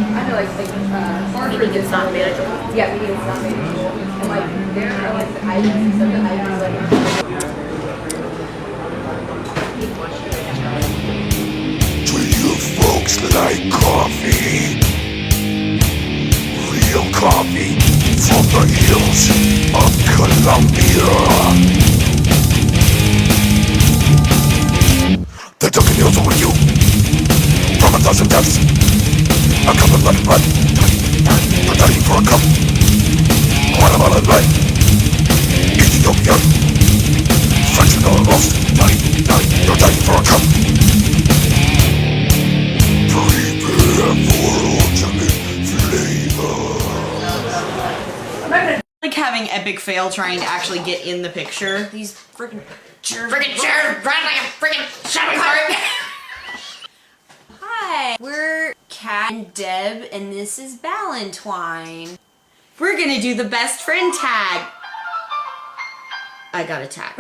I know, or for this not manageable. Yeah, medium is not manageable. And like, there are like the items, so the items like. Do you folks like coffee? Real coffee from the hills of Colombia. The Dunkin' Hills are with you. From 1,000 deaths, a cup of blood and blood. You're dying for a cup. Guatemala blood. Ethiopia. French and all lost. You're dying for a cup. Prepare for ultimate flavor. Like having epic fail trying to actually get in the picture. These freaking chairs run like a freaking shopping cart. Hi, we're Kat and Deb, and this is Balentwine. We're gonna do the best friend tag. I got attacked.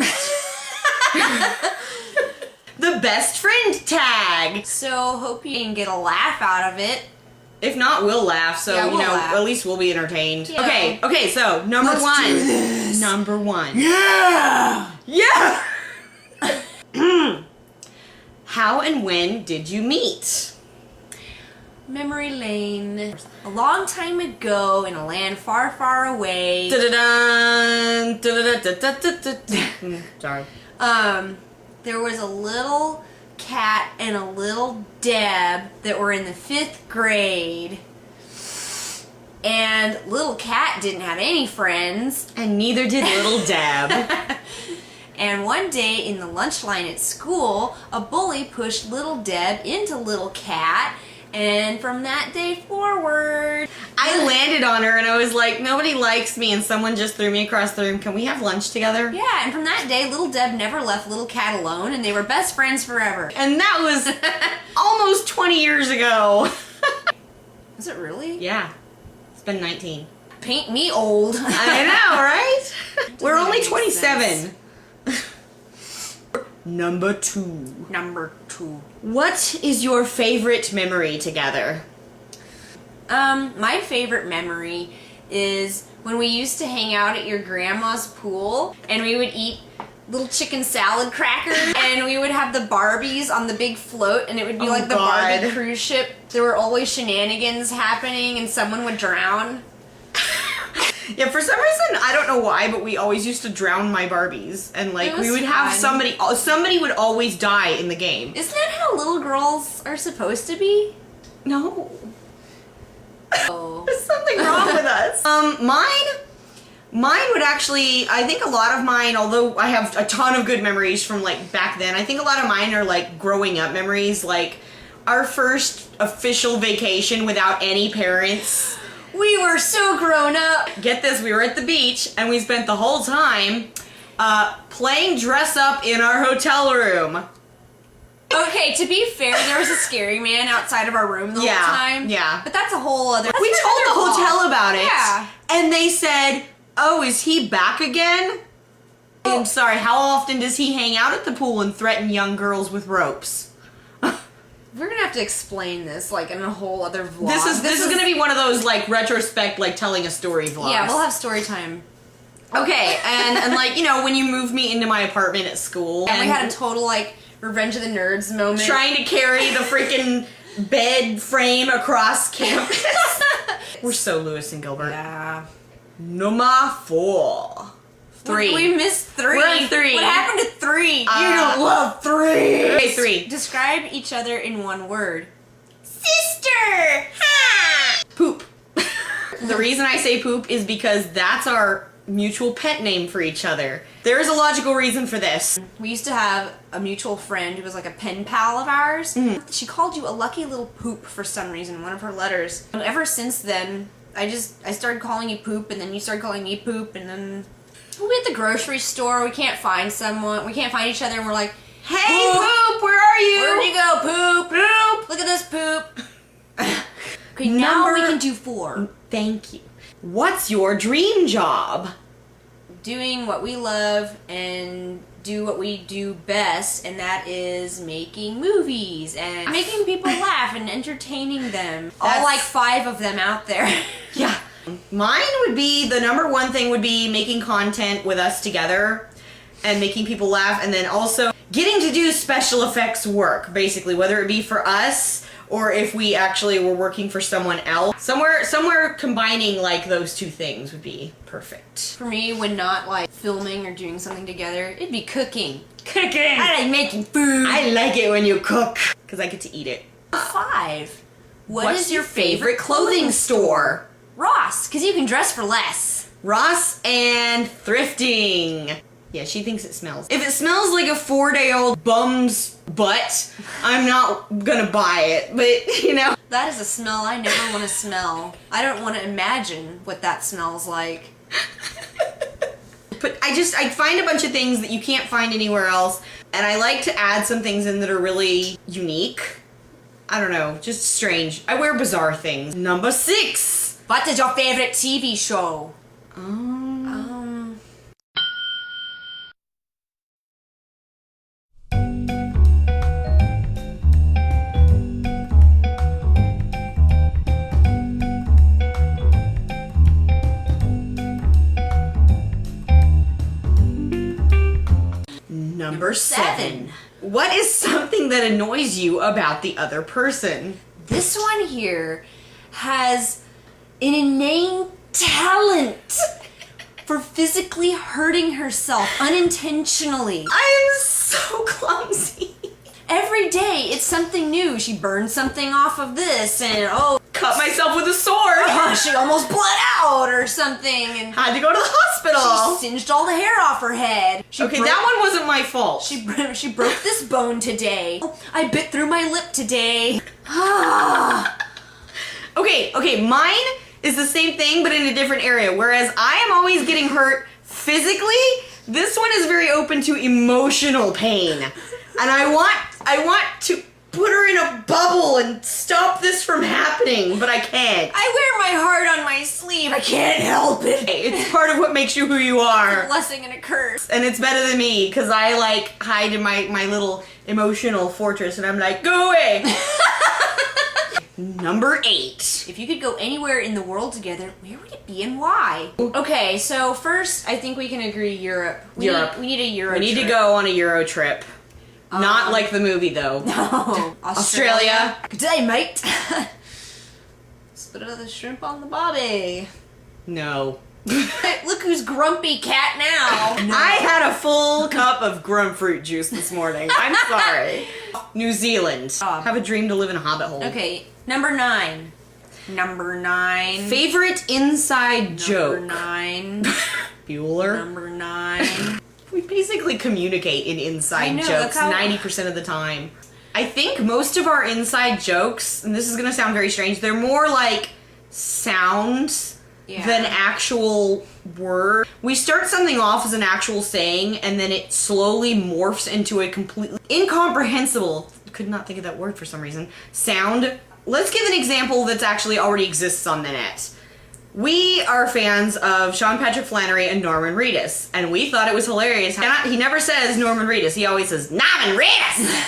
The best friend tag. So hope you can get a laugh out of it. If not, we'll laugh. So Yeah, we'll you know, laugh. at least we'll be entertained. Yeah. Okay. So number Let's one. do this. Number one. Yeah! Yeah. How and when did you meet? Memory lane. A long time ago in a land far, far away. Da-da-dun, da-da-da-da-da-da-da. Sorry. There was a little Cat and a little Deb that were in the 5th grade. And little Cat didn't have any friends. And neither did little Deb. And one day in the lunch line at school, a bully pushed little Deb into little Cat, and from that day forward, I landed on her and I was like, nobody likes me, and someone just threw me across the room. Can we have lunch together? yeah, and from that day, little Deb never left little Cat alone, and they were best friends forever. And that was almost 20 years ago. Was it really? Yeah. It's been 19. Paint me old. I know, right? We're only make 27. Number 2. Number 2. What is your favorite memory together? My favorite memory is when we used to hang out at your grandma's pool, and we would eat little chicken salad crackers, and we would have the Barbies on the big float, and it would be Oh, like the God. Barbie cruise ship. There were always shenanigans happening, and someone would drown. Yeah, for some reason, I don't know why, but we always used to drown my Barbies. And, like, It was we would have fun. somebody would always die in the game. Isn't that how little girls are supposed to be? No. Oh. There's something wrong with us. Mine would actually, I think a lot of mine, although I have a ton of good memories from, like, back then, I think a lot of mine are, like, growing up memories, like, our first official vacation without any parents. We were so grown up. Get this, we were at the beach, and we spent the whole time playing dress up in our hotel room. Okay, to be fair, there was a scary man outside of our room the Yeah, whole time. yeah. But that's a whole other... We told the hotel about it, Yeah. and they said, oh, is he back again? I'm sorry, how often does he hang out at the pool and threaten young girls with ropes? We're gonna have to explain this, like, in a whole other vlog. This is gonna be one of those, like, retrospect, like, telling a story vlogs. Yeah, we'll have story time. Okay, and like, you know, when you moved me into my apartment at school. And we had a total, like, Revenge of the Nerds moment. Trying to carry the freaking bed frame across campus. We're so Lewis and Gilbert. Yeah. Number 4. 3. We missed 3. We're on 3. What happened to 3? You don't love 3. Okay, 3. Describe each other in one word. Sister! Ha! Poop. The reason I say poop is because that's our mutual pet name for each other. There is a logical reason for this. We used to have a mutual friend who was like a pen pal of ours. Mm-hmm. She called you a lucky little poop for some reason in one of her letters. And ever since then, I started calling you poop, and then you started calling me poop, and then we'll be at the grocery store, we can't find each other, and we're like, Hey, poop, where are you? where'd you go, poop? Poop. Look at this poop. Okay, now we can do 4. Thank you. What's your dream job? Doing what we love and do what we do best, and that is making movies and making people laugh and entertaining them. All like 5 of them out there. Yeah. Mine would be, the number one thing would be making content with us together and making people laugh, and then also getting to do special effects work, basically, whether it be for us or if we actually were working for someone else. Somewhere combining like those two things would be perfect. For me, when not like filming or doing something together, it'd be cooking. Cooking! I like making food. I like it when you cook, because I get to eat it. 5. What's your favorite clothing store? Ross, because you can dress for less. Ross and thrifting. Yeah, she thinks it smells. If it smells like a 4-day-old bum's butt, I'm not gonna buy it, but you know. That is a smell I never want to smell. I don't want to imagine what that smells like. But I find a bunch of things that you can't find anywhere else, and I like to add some things in that are really unique. I don't know, just strange. I wear bizarre things. Number 6. What is your favorite TV show? Number 7. What is something that annoys you about the other person? This one here has an inane talent for physically hurting herself unintentionally. I am so clumsy. Every day it's something new. She burned something off of this and Cut myself with a sword. she almost bled out or something and Had to go to the hospital. she singed all the hair off her head. That one wasn't my fault. She broke this bone today. I bit through my lip today. Okay, mine is the same thing but in a different area. Whereas I am always getting hurt physically, this one is very open to emotional pain. And I want to put her in a bubble and stop this from happening, but I can't. I wear my heart on my sleeve. I can't help it. It's part of what makes you who you are. A blessing and a curse. And it's better than me, because I like hide in my little emotional fortress and I'm like, go away. Number 8. If you could go anywhere in the world together, where would it be and why? Okay, so first, I think we can agree Europe. We need a Euro We need trip. to go on a Euro trip. Not like the movie, though. No. Australia. Good day, mate. Spit another shrimp on the bobby. No. Look who's grumpy cat now. No. I had a full cup of grapefruit juice this morning. I'm sorry. New Zealand. Have a dream to live in a hobbit hole. Okay, number 9. Number 9. Favorite inside joke? Number 9. Bueller. Number 9. We basically communicate in inside jokes 90% of the time. I think most of our inside jokes, and this is gonna sound very strange, they're more like sounds than actual word. We start something off as an actual saying, and then it slowly morphs into a completely incomprehensible, could not think of that word for some reason, sound. Let's give an example that's actually already exists on the net. We are fans of Sean Patrick Flannery and Norman Reedus, and we thought it was hilarious. He never says Norman Reedus, he always says Norman Reedus!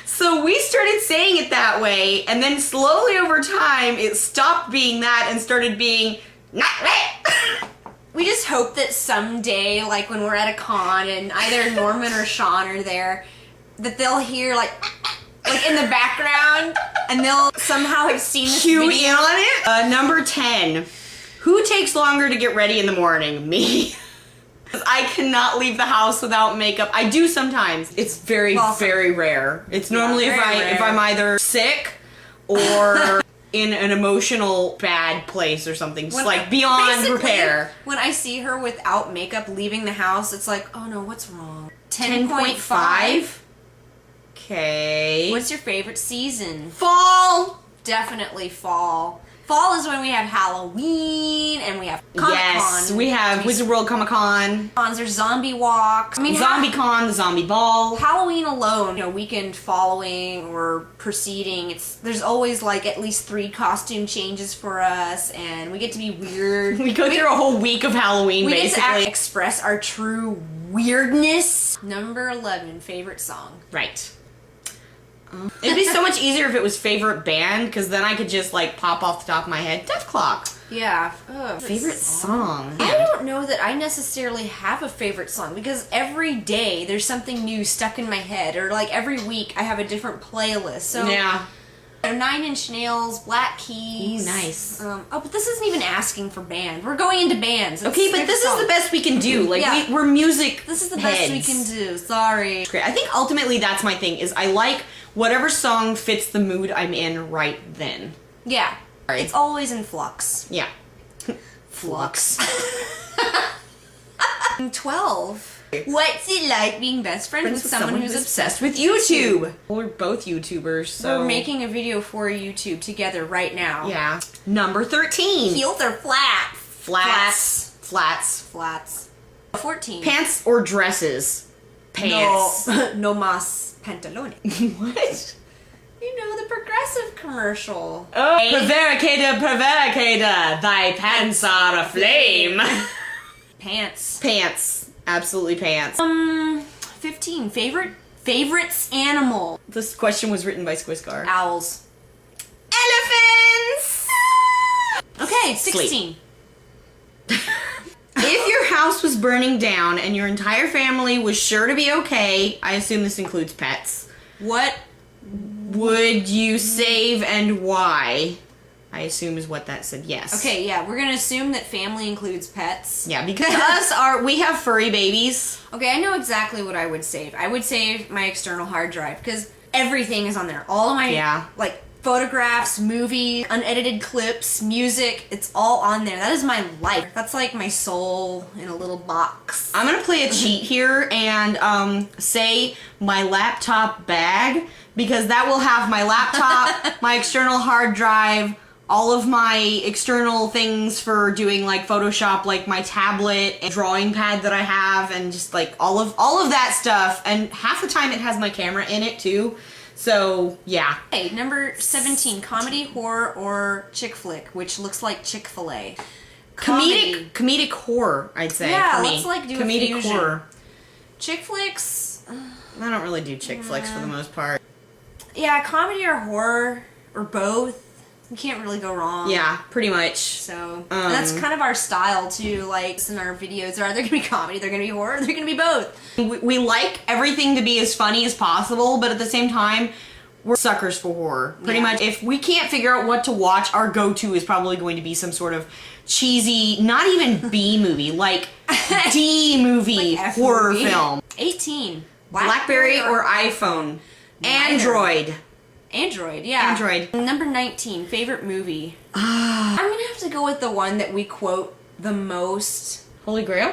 So we started saying it that way, and then slowly over time, it stopped being that and started being We just hope that someday, like when we're at a con and either Norman or Sean are there, that they'll hear like in the background, and they'll somehow have seen this cue video. in on it. Number 10. Who takes longer to get ready in the morning? Me. I cannot leave the house without makeup. I do sometimes. It's very rare. It's normally if I'm either sick or in an emotional bad place or something. Just like beyond repair. When I see her without makeup leaving the house, it's like, oh no, what's wrong? 10.5? Okay. What's your favorite season? Fall! Definitely fall. Fall is when we have Halloween and we have Comic-Con. Yes, we have Wizard World Comic Con. There's zombie walks. I mean, Zombie Con, the zombie ball. Halloween alone, weekend following or preceding, there's always like at least 3 costume changes for us, and we get to be weird. We go through a whole week of Halloween, we basically. get to actually express our true weirdness. Number 11, favorite song. Right. It'd be so much easier if it was favorite band, because then I could just like pop off the top of my head. Death Clock. Yeah. Favorite song. I don't know that I necessarily have a favorite song, because every day there's something new stuck in my head, or like every week I have a different playlist. So Yeah. 9 Inch Nails, Black Keys. Ooh, nice. But this isn't even asking for band. We're going into bands. It's Okay, but this is the best we can do. Like, Yeah. we're music This is the best we can do. Sorry. Great. I think ultimately that's my thing, is I like whatever song fits the mood I'm in right then. Yeah. Right. It's always in flux. Yeah. Flux. 12. What's it like being best friends with someone who's obsessed with YouTube? We're both YouTubers, so... We're making a video for YouTube together right now. Yeah. Number 13. Heels or flats? Flats. Flats. Flats. 14. Pants or dresses? Pants. No, no mas pantalones. What? You know, the Progressive commercial. Oh, prevaricator, prevaricator, thy pants are aflame. Pants. Pants. Absolutely pants. 15. Favorites animal. This question was written by Squiscar. Owls. Elephants! Okay, 16. If your house was burning down and your entire family was sure to be okay, I assume this includes pets, What? would you save and why? I assume is what that said, yes. Okay, yeah, we're gonna assume that family includes pets. Yeah, because we have furry babies. Okay, I know exactly what I would save. I would save my external hard drive, because everything is on there. All of my, like, photographs, movies, unedited clips, music, it's all on there. That is my life. That's like my soul in a little box. I'm gonna play a cheat here and say my laptop bag, because that will have my laptop, my external hard drive, all of my external things for doing like Photoshop, like my tablet and drawing pad that I have, and just like all of that stuff. And half the time it has my camera in it too. So yeah. Okay, number 17, comedy, horror, or chick flick, which looks like Chick-fil-A. Comedic horror, I'd say. Yeah, for me. let's like do comedic a fusion. horror. Chick flicks. I don't really do chick flicks for the most part. Yeah, comedy or horror or both. You can't really go wrong. Yeah, pretty much. So and that's kind of our style too. Like in our videos, are they're gonna be comedy, they're gonna be horror, they're gonna be both. We like everything to be as funny as possible, but at the same time, we're suckers for horror. Pretty much, if we can't figure out what to watch, our go-to is probably going to be some sort of cheesy, not even B movie, like D movie Like F horror movie. film. 18. Blackberry or iPhone? Android. Android, yeah. Android. Number 19, favorite movie. I'm gonna have to go with the one that we quote the most. Holy Grail?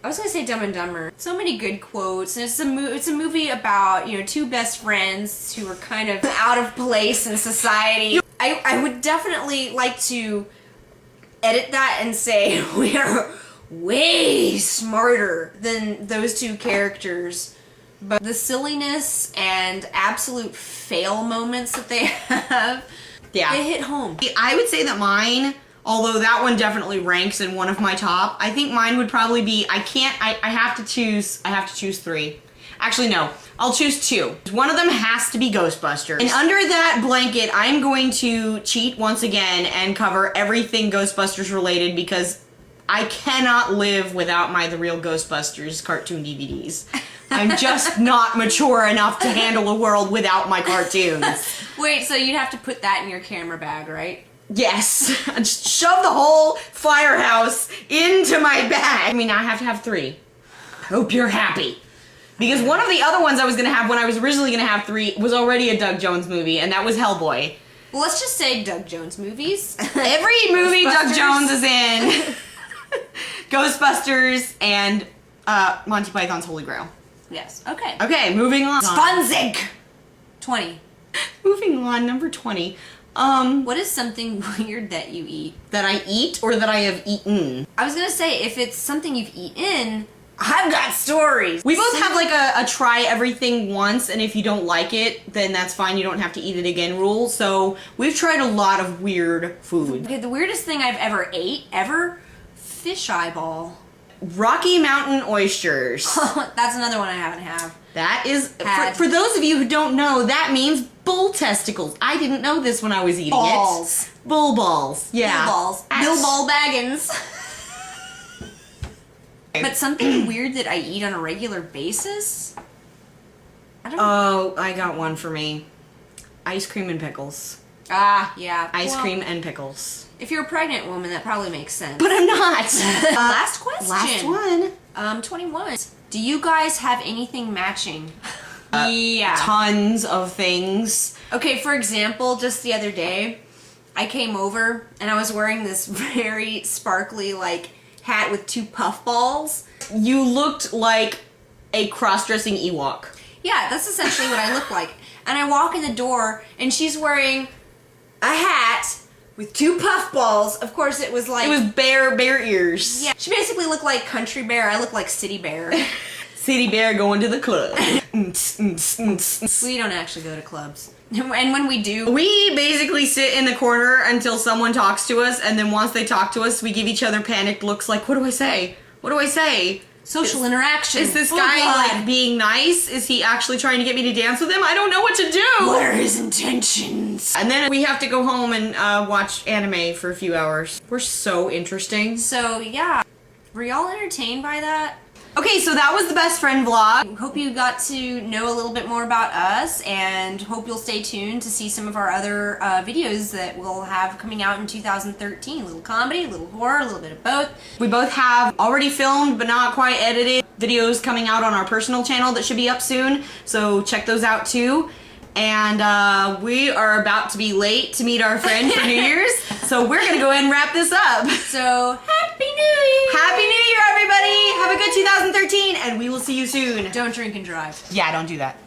I was gonna say Dumb and Dumber. So many good quotes. And it's a movie about, two best friends who are kind of out of place in society. I would definitely like to edit that and say we are way smarter than those two characters. But the silliness and absolute fail moments that they have, Yeah. they hit home. I would say that mine, although that one definitely ranks in one of my top, I think mine would probably be, I have to choose 3. Actually, no, I'll choose 2. One of them has to be Ghostbusters. And under that blanket, I'm going to cheat once again and cover everything Ghostbusters related, because I cannot live without my The Real Ghostbusters cartoon DVDs. I'm just not mature enough to handle a world without my cartoons. Wait, so you'd have to put that in your camera bag, right? Yes. Just shove the whole firehouse into my bag. I mean, I have to have 3. Hope you're happy. Because one of the other ones I was going to have when I was originally going to have 3 was already a Doug Jones movie, and that was Hellboy. Well, let's just say Doug Jones movies. Every movie Doug Jones is in. Ghostbusters and Monty Python's Holy Grail. Yes. Okay. Okay, moving on. Spunzig. 20. Moving on, number 20. What is something weird that you eat? That I eat or that I have eaten? I was gonna say, if it's something you've eaten, I've got stories. We both have like a try everything once, and if you don't like it, then that's fine. You don't have to eat it again rule. So we've tried a lot of weird food. Okay, the weirdest thing I've ever ate, fish eyeball. Rocky Mountain oysters. That's another one I haven't had. That is, Had. for those of you who don't know, that means bull testicles. I didn't know this when I was eating Balls. it. Bull balls. Yeah. Bill balls. Bill Ball Baggins. But something weird that I eat on a regular basis? I don't know. Oh, I got one for me. Ice cream and pickles. Ah, yeah. Ice Well, cream and pickles. If you're a pregnant woman, that probably makes sense. But I'm not. Last question. Last one. 21. Do you guys have anything matching? Yeah. Tons of things. Okay, for example, just the other day, I came over and I was wearing this very sparkly, like, hat with 2 puffballs. You looked like a cross-dressing Ewok. Yeah, that's essentially what I look like. And I walk in the door and she's wearing a hat with 2 puffballs. Of course, it was like... It was bear ears. Yeah, she basically looked like Country Bear. I look like City Bear. City Bear going to the club. We don't actually go to clubs. And when we do... We basically sit in the corner until someone talks to us, and then once they talk to us, we give each other panicked looks like, what do I say? What do I say? Social interaction. Is this Oh, guy God. like being nice? Is he actually trying to get me to dance with him? I don't know what to do. What are his intentions? And then we have to go home and watch anime for a few hours. We're so interesting. So, yeah. Were y'all entertained by that? Okay, so that was the best friend vlog. Hope you got to know a little bit more about us, and hope you'll stay tuned to see some of our other videos that we'll have coming out in 2013. A little comedy, a little horror, a little bit of both. We both have already filmed but not quite edited videos coming out on our personal channel that should be up soon, so check those out too. And we are about to be late to meet our friend for New Year's, so we're gonna go ahead and wrap this up. So, Happy New Year! Happy New Year, everybody! Have a good 2013, and we will see you soon. Don't drink and drive. Yeah, don't do that.